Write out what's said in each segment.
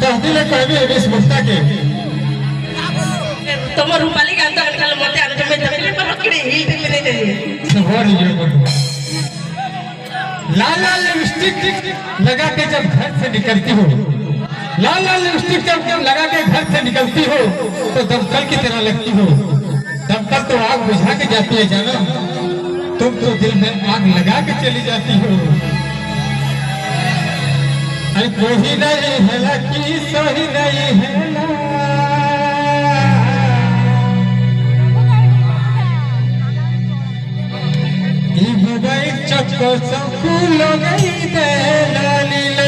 कहदिले कहबे बेस मुक्ता के तुम रूपाली का अंत कल मते आने में तकलीफ पर रखड़ी हिल हिल नहीं दे सब ये बोल लाल लाल लिपस्टिक लगा के जब घर से निकलती हो, लाल लाल लिपस्टिक जब लगा के घर से निकलती हो तो दमकल की तरह लगती हो। दमकल तो आग बुझा के जाती है जाना, तुम तो दिल में आग लगा के चली जाती हो। अरे कोई नहीं है लकी सही नहीं है चक्को संकुल गई दे लालीला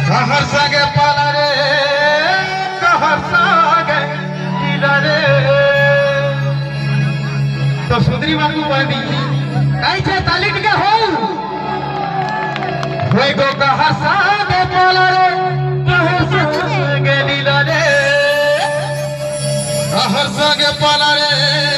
कहर सगे पाला रे कहर सगे लीला रे तो सुंदरी मान को बांधी कैसे तालीट के हो कोई को कहर सगे पाला रे कहर सगे लीला रे कहर सगे पाला रे